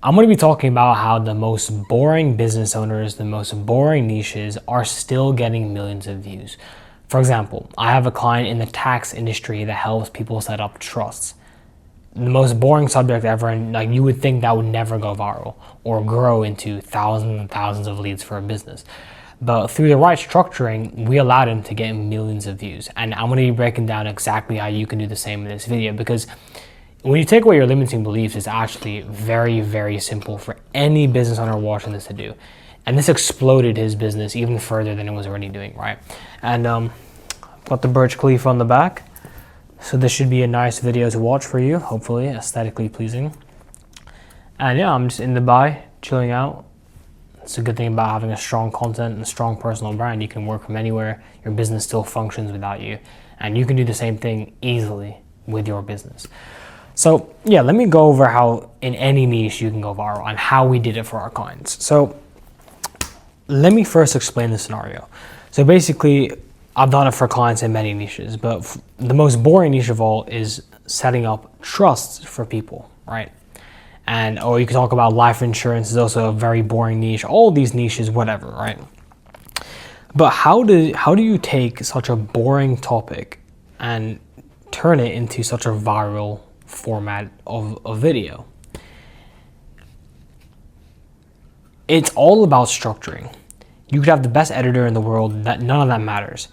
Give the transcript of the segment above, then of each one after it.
I'm going to be talking about how the most boring business owners, the most boring niches are still getting millions of views. For example, I have a client in the tax industry that helps people set up trusts. The most boring subject ever, and like you would think that would never go viral or grow into thousands and thousands of leads for a business. But through the right structuring, we allowed him to get millions of views. And I'm going to be breaking down exactly how you can do the same in this video, because when you take away your limiting beliefs, it's actually very, very simple for any business owner watching this to do. And this exploded his business even further than it was already doing, right? And got the Burj Khalifa on the back. So this should be a nice video to watch for you, hopefully aesthetically pleasing. And yeah, I'm just in Dubai, chilling out. It's a good thing about having a strong content and a strong personal brand. You can work from anywhere. Your business still functions without you. And you can do the same thing easily with your business. So yeah, let me go over how in any niche you can go viral and how we did it for our clients. So let me first explain the scenario. So basically, I've done it for clients in many niches, but the most boring niche of all is setting up trusts for people, right? And or you can talk about life insurance is also a very boring niche. All these niches, whatever, right? But how do you take such a boring topic and turn it into such a viral format of a video? It's all about structuring. You could have the best editor in the world, that none of that matters.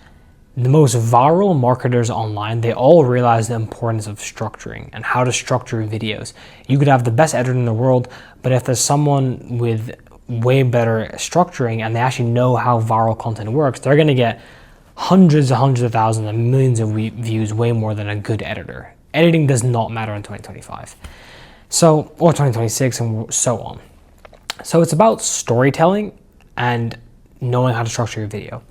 The most viral marketers online, they all realize the importance of structuring and how to structure videos. You could have the best editor in the world, but if there's someone with way better structuring and they actually know how viral content works, they're going to get hundreds of thousands and millions of views way more than a good editor. Editing does not matter in 2025. So, or 2026 and so on. So it's about storytelling and knowing how to structure your video.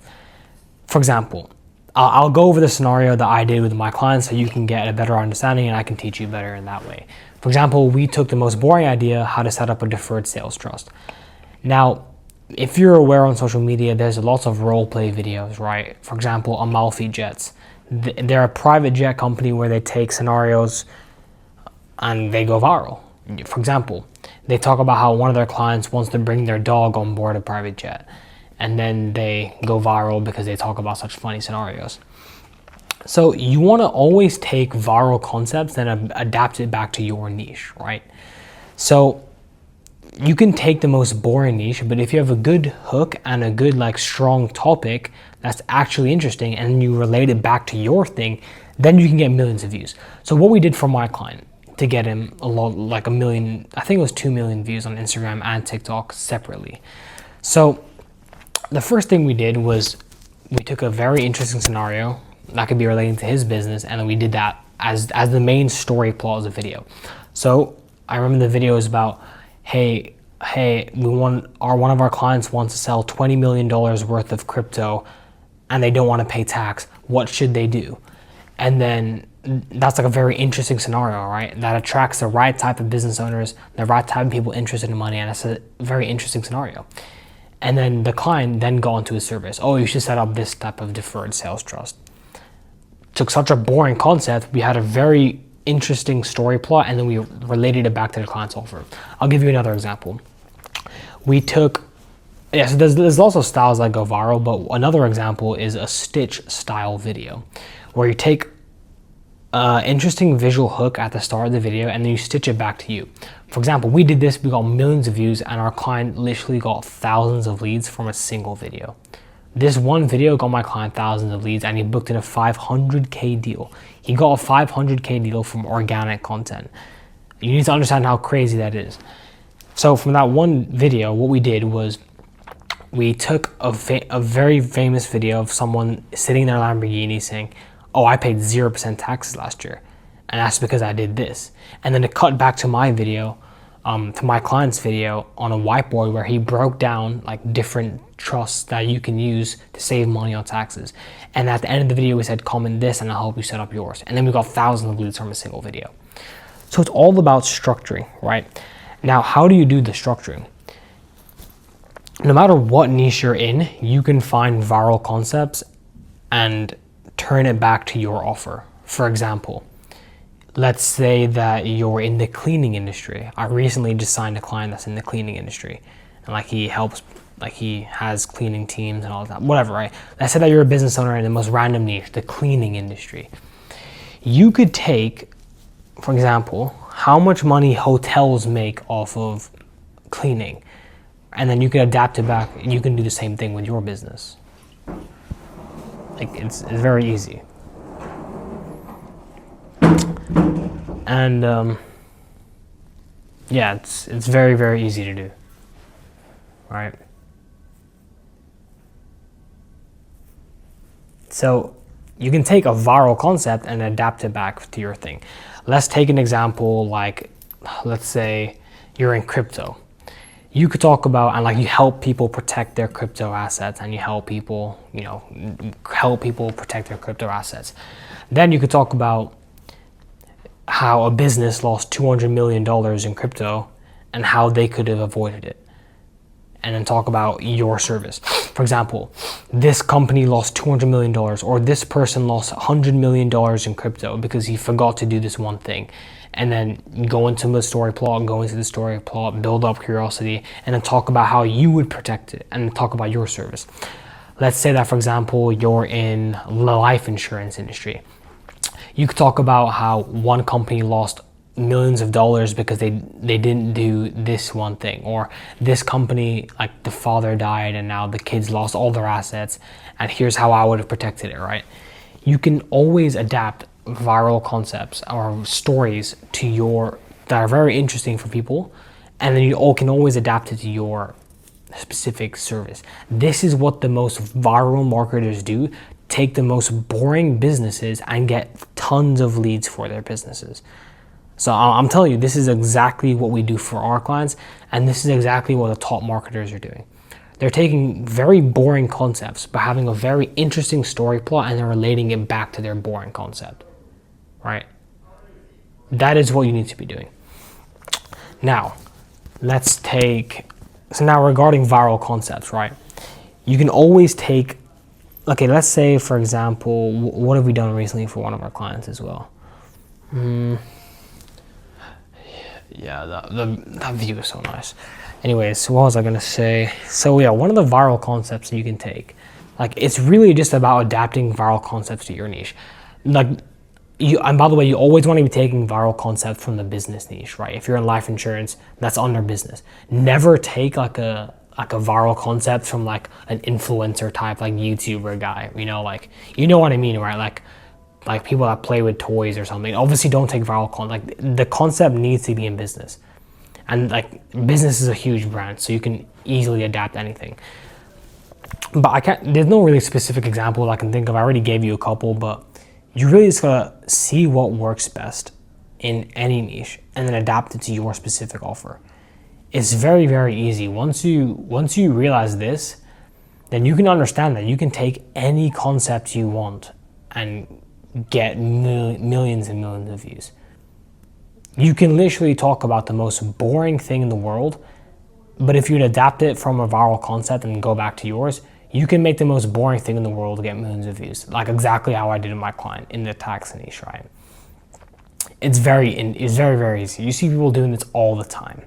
For example, I'll go over the scenario that I did with my clients so you can get a better understanding and I can teach you better in that way. For example, we took the most boring idea, how to set up a deferred sales trust. Now, if you're aware on social media, there's lots of role play videos, right? For example, Amalfi Jets. They're a private jet company where they take scenarios and they go viral. For example, they talk about how one of their clients wants to bring their dog on board a private jet. And then they go viral because they talk about such funny scenarios. So you want to always take viral concepts and adapt it back to your niche, right? So you can take the most boring niche, but if you have a good hook and a good strong topic that's actually interesting and you relate it back to your thing, then you can get millions of views. So what we did for my client to get him a lot, like a million, I think it was 2 million views on Instagram and TikTok separately. So the first thing we did was we took a very interesting scenario that could be relating to his business, and then we did that as the main story plot of the video. So I remember the video is about, hey, one of our clients wants to sell $20 million worth of crypto and they don't want to pay tax. What should they do? And then that's like a very interesting scenario, right? That attracts the right type of business owners, the right type of people interested in money, and it's a very interesting scenario. And then the client then got into his service. Oh, you should set up this type of deferred sales trust. Took such a boring concept, we had a very interesting story plot, and then we related it back to the client's offer. I'll give you another example. So there's also styles that go viral, but another example is a Stitch style video, where you take interesting visual hook at the start of the video and then you stitch it back to you. For example, we did this, we got millions of views and our client literally got thousands of leads from a single video. This one video got my client thousands of leads and he booked in a 500K deal. He got a 500K deal from organic content. You need to understand how crazy that is. So from that one video, what we did was we took a very famous video of someone sitting in their Lamborghini saying, oh, I paid 0% taxes last year, and that's because I did this. And then it cut back to my video, to my client's video on a whiteboard where he broke down different trusts that you can use to save money on taxes. And at the end of the video, we said, comment this and I'll help you set up yours. And then we got thousands of leads from a single video. So it's all about structuring, right? Now, how do you do the structuring? No matter what niche you're in, you can find viral concepts and turn it back to your offer. For example, let's say that you're in the cleaning industry. I recently just signed a client that's in the cleaning industry, and like he has cleaning teams and all that, whatever, right? Let's say that you're a business owner in the most random niche, the cleaning industry. You could take, for example, how much money hotels make off of cleaning, and then you can adapt it back, and you can do the same thing with your business. Like it's very easy. And yeah, it's very, very easy to do, right? So you can take a viral concept and adapt it back to your thing. Let's take an example, like let's say you're in crypto. You could talk about, and like you help people protect their crypto assets, and you help people, help people protect their crypto assets. Then you could talk about how a business lost $200 million in crypto and how they could have avoided it. And then talk about your service. For example, this company lost $200 million, or this person lost $100 million in crypto because he forgot to do this one thing. And then go into the story plot, build up curiosity, and then talk about how you would protect it, and talk about your service. Let's say that, for example, you're in the life insurance industry. You could talk about how one company lost millions of dollars because they didn't do this one thing, or this company, like the father died and now the kids lost all their assets, and here's how I would have protected it, right? You can always adapt viral concepts or stories that are very interesting for people, and then you can always adapt it to your specific service. This is what the most viral marketers do. Take the most boring businesses and get tons of leads for their businesses. So I'm telling you, this is exactly what we do for our clients, and this is exactly what the top marketers are doing. They're taking very boring concepts but having a very interesting story plot, and they're relating it back to their boring concept, right? That is what you need to be doing. Now, now regarding viral concepts, right? You can always take, okay, let's say, for example, what have we done recently for one of our clients as well? Yeah, that view is so nice. Anyways, what was I gonna say? So yeah, one of the viral concepts you can take, like it's really just about adapting viral concepts to your niche. Like and by the way, you always want to be taking viral concept from the business niche, right? If you're in life insurance, that's under business. Never take like a viral concept from like an influencer type, like YouTuber guy, like, you know what I mean, right? Like people that play with toys or something. Obviously don't take viral content. Like the concept needs to be in business. And like business is a huge brand, so you can easily adapt anything. But there's no really specific example I can think of. I already gave you a couple, but you really just gotta see what works best in any niche and then adapt it to your specific offer. It's very, very easy. Once you realize this, then you can understand that you can take any concept you want and get millions and millions of views. You can literally talk about the most boring thing in the world, but if you'd adapt it from a viral concept and go back to yours, you can make the most boring thing in the world get millions of views, like exactly how I did in my client in the tax niche, right? It's very, very easy. You see people doing this all the time.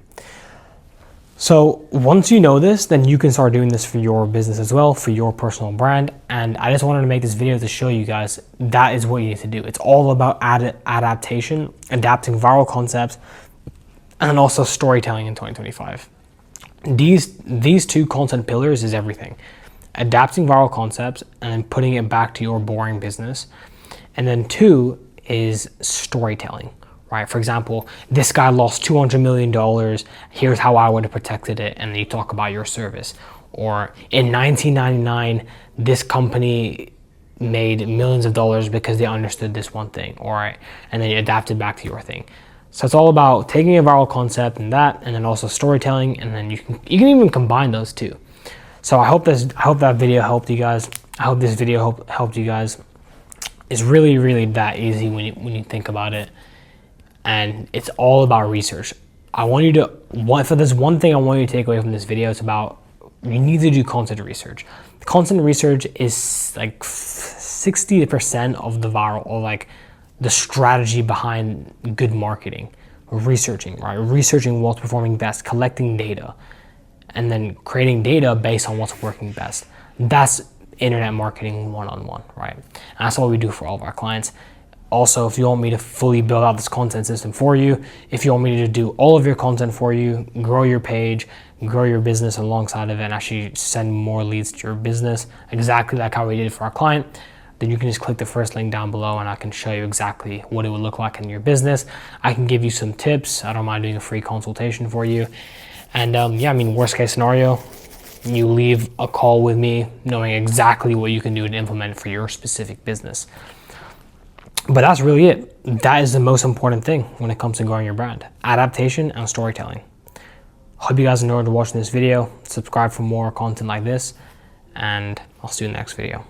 So once you know this, then you can start doing this for your business as well, for your personal brand. And I just wanted to make this video to show you guys that is what you need to do. It's all about adaptation, adapting viral concepts, and also storytelling in 2025. These two content pillars is everything. Adapting viral concepts and then putting it back to your boring business. And then 2 is storytelling. Right? For example, this guy lost $200 million. Here's how I would have protected it. And then you talk about your service. Or in 1999, this company made millions of dollars because they understood this one thing. All right. And then you adapt it back to your thing. So it's all about taking a viral concept and then also storytelling. And then you can even combine those two. So I hope that video helped you guys. I hope this video helped you guys. It's really, really that easy when you think about it. And it's all about research. If there's one thing I want you to take away from this video, it's about you need to do content research. Content research is like 60% of the viral, or like the strategy behind good marketing, researching, right? Researching what's performing best, collecting data, and then creating data based on what's working best. That's internet marketing one-on-one, right? And that's what we do for all of our clients. Also, if you want me to fully build out this content system for you, if you want me to do all of your content for you, grow your page, grow your business alongside of it, and actually send more leads to your business, exactly like how we did for our client, then you can just click the first link down below and I can show you exactly what it would look like in your business. I can give you some tips. I don't mind doing a free consultation for you. And yeah, I mean, worst case scenario, you leave a call with me knowing exactly what you can do to implement for your specific business. But that's really it. That is the most important thing when it comes to growing your brand: adaptation and storytelling. Hope you guys enjoyed watching this video. Subscribe for more content like this, and I'll see you in the next video.